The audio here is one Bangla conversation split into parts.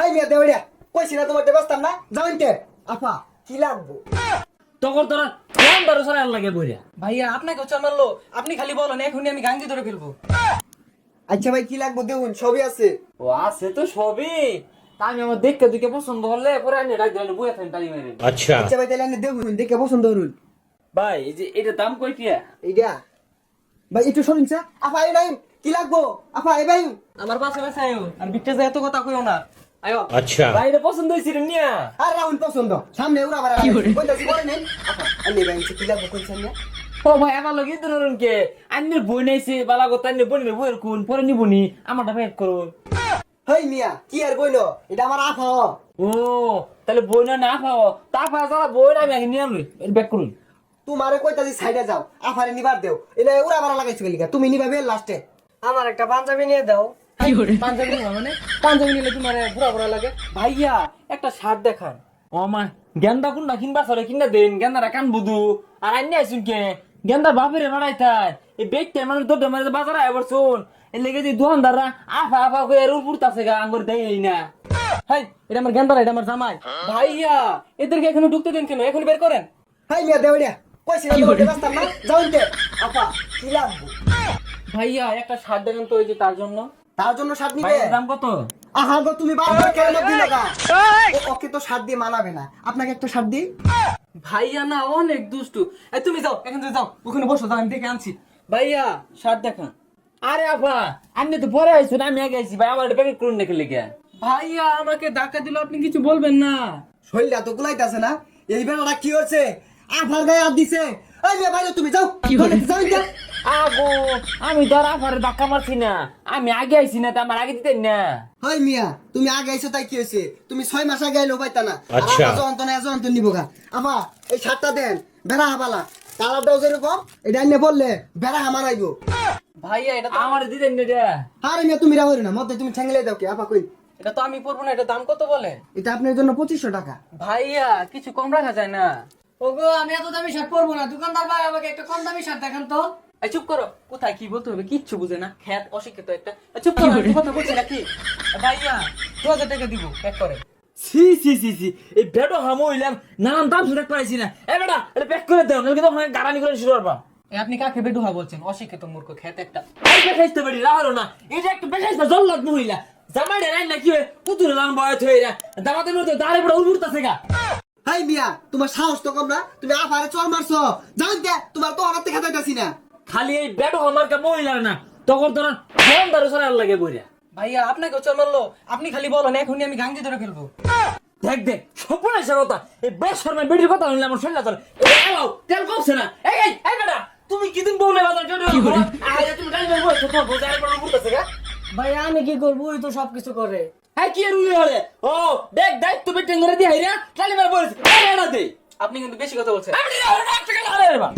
হাই মিয়া দেওড়িয়া কইছি না তোমার ব্যবস্থা না যাওইতে আপা কি লাগবো তখন তোরা কোন দরসার লাগে বইরা ভাইয়া আপনাকে হচ্ছে মারলো, আপনি খালি বলেন এখনই আমি গাঙ্গি ধরে ফেলবো। আচ্ছা ভাই কি লাগবো দেখুন সবই আছে। ও আছে তো সবই, তা আমি আমার দেখতে দেখে পছন্দ হলে পরে আনি রাখ দিলাম বইয়া থাকেন তালি মাইরে। अच्छा আচ্ছা ভাই তাহলে আপনি দেখুন দেখে পছন্দ করুন। ভাই এই যে এটা দাম কই টিয়া? এইটা ভাই একটু শুনুন স্যার আপা এই নাই কি লাগবো আপা এই ভাই আমার পাশে পাশে আয়ো, আর বিটটা যে এত কথা কইও না। আয়ো अच्छा ভাই এটা পছন্দ হইছে রে নিয়া। আর রাহুল পছন্দ সামনে উড়া বাড়া কইতাছি করে নেন আপা আনি ভাই কি লাগবো কইছেন না ও ভাই আমার লগে ধরুন কে আন্নের বই নাইছে বালা কথা আন্নের বই নেবে বইয়ের কোন পরে নিবনি আমারটা ব্যাক করুন। হেই মিয়া কি আর কইলো এটা আমার আপা ও তাহলে বই না পাও তা পা যারা বই না আমি আগে নিয়ে আনলি ব্যাক করুন। তোমারে কইতাছি সাইডে যাও আফারে নিবার দেও এটা উড়া বাড়া লাগাইছো লিগা তুমি নিবাবে লাস্টে আমার একটা পাঞ্জাবি নিয়ে দাও। পাঞ্জাবি নিবা মানে? পাঞ্জাবি নিলে তোমার ঘোরা ঘোরা লাগে। ভাইয়া একটা শার্ট দেখান। ও মা গেন্দা কোন না কিনবা সরে কিনা দেন গেন্দারা কান বুদু আর আইনে আইছুন কে গেন্দার বাপেরে লড়াইতার এই বেগতে মানে তোর মানে বাজারে আইবার শুন এই লেগে যে দোকানদাররা আফা আফা কই আর উড়তাছে গা আঙ্গুর দেই না। হাই এটা আমার গেন্দার, এটা আমার জামাই। ভাইয়া এদেরকে এখনো ঢুকতে দেন কেন? এখন বের করেন। হেই মিয়া দেওড়িয়া কইছি না তোমার ব্যবস্থা না যাওইতে আপা কি লাগবো ভাইয়া একটা শার্ট দেখান তো, ওই যে তার জন্য। তার জন্য শার্ট ভাই নিবে দাম কত? আহা গো তুমি বারবার কেন দিলে গা ওকে তো শার্ট দিয়ে মানাবে না আপনাকে একটা শার্ট দিই ভাইয়া না অনেক দুষ্টু। এই তুমি যাও, এখান থেকে যাও, ওখানে বসো, দাও আমি দেখে আনছি। ভাইয়া শার্ট দেখান। আরে আফা আপনি তো পরে আইছুন আমি আগে আইছি ভাই আমার প্যাকেট করুন দেখে লেগে। ভাইয়া আমাকে ধাক্কা দিল, আপনি কিছু বলবেন না? শরীরটা তো গুলাইতাছে না এই বেলাটা কি হচ্ছে আফার গায়ে হাত দিছে এই মিয়া বাইরে তুমি যাও যাওইতে আগো আমি তো আর আফারে ধাক্কা মারছি না, আমি আগে আইছি না তো আমার আগে দিতেন না। হয় মিয়া তুমি আগে আইছো তাই কি হয়েছে তুমি 6 মাস আগে আইলো পাইতা না আচ্ছা। যন্ত্রণা নিবো গা আপা এই শার্টটা দেন বেড়া হাবালা কালারটাও যেরকম এটা নিয়ে বললে বেড়া হামার আইবো ভাইয়া এটা তো আমার দিতেন না রে। আরে মিয়া তুমি রাহো না মধ্যে তুমি ঠ্যাংলে দাও কি আপা কই এটা তো আমি পরবো না, এটা দাম কত বলেন? এটা আপনার জন্য 2500 টাকা ভাইয়া কিছু কম রাখা যায় না? ওগো আমি এত দামি শার্ট পরবো না, দোকানদার ভাই আমাকে একটা কম দামি শার্ট দেখান তো। এই চুপ করো, কোথায় কি বলতে হবে কিচ্ছু বুঝে না, খ্যাত অশিক্ষিত একটা। এই চুপ করো, আমি কথা বলছি নাকি? ভাইয়া 2000 টাকা দিব প্যাক করে। সি সি সি সি এই বেটো হামো হইলাম নানান দাম শুনে পাইছি না এ বেটা এটা প্যাক করে দাও নাকি তখন গারানি করে শুরু করবা। এই আপনি কাকে বেডুহা বলছেন? অশিক্ষিত মূর্খ খ্যাত একটা। এই বেখাইতে পারি রাহলো না এটা একটা বেখাইতে জল্লাদ মহিলা জামাইরে রাই না কি হয় পুতুরে লান বয়স হয়ে যা দামাতে মধ্যে দাঁড়ে পড়ে উড়তাছে গা। হাই মিয়া তোমার সাহস তো কম না তুমি আফারে চল মারছো জানতে তোমার তো অনাতে খাতাইতাছি না খালি এই বেটো আমার কা মহিলা না তখন তোর ফোন ধরে সরার লাগে বইরা। ভাইয়া আপনাকে চল মারলো, আপনি খালি বলেন এখনই আমি গাঙ্গি ধরে ফেলবো। দেখ দেখ সপন আছে কথা এই বেশ শর্মা বেটির কথা হইলে আমার শরীর চলে এলাও তেল কমছে না। এই এই এই বেটা তুমি কি দিন বউলে বাজার জন্য আরে তুমি গাড়ি ধরে বসে তো বোঝার পর উঠতেছে গা। ভাইয়া আমি কি করবো, ওই তো সবকিছু করে। হ্যাঁ কি রুই হলে ও দেখ দেখ তুমি টেঙ্গরে দি হাইরা খালি মার বলিস আরে না দে আপনি কিন্তু বেশি কথা বলছেন। আমি না না টাকা আরে রে বা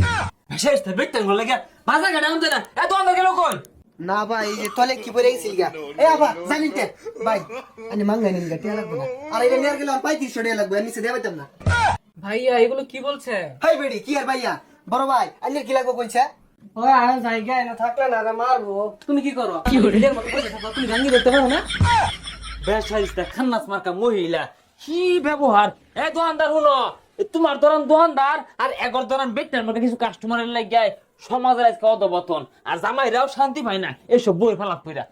শেষ তো বেটেন গলে গা বাজার গাড়ি আনতে না এত আন্দা গেল কই না ভাই এই যে তলে কি পরে গেছিল গা এই আপা জানিতে ভাই আনি মাংনা নিন গা টিয়া লাগবে না আর এটা নিয়ে গেলাম 3500 টাকা লাগবে নিচে দেবাইতাম না। ভাইয়া এগুলো কি বলছে? হাই বেডি কি আর ভাইয়া বড় ভাই আনি কি লাগবে কইছে ওই আর জায়গা না থাকলে না রে মারবো। তুমি কি করো? এদের মতো বসে থাকো, তুমি গাঙ্গি ধরতে পারো না? বেশ সাইজটা খান্নাস মার্কা মহিলা কি ব্যবহার এ দোকানদার হুনো তোমার ধরেন দোকানদার আর এগর ধরেন বেটার মধ্যে কিছু কাস্টমারের লাগে সমাজের আজকে অধবতন আর জামাইরাও শান্তি পায় না এসব বই ফেলাপ কইরা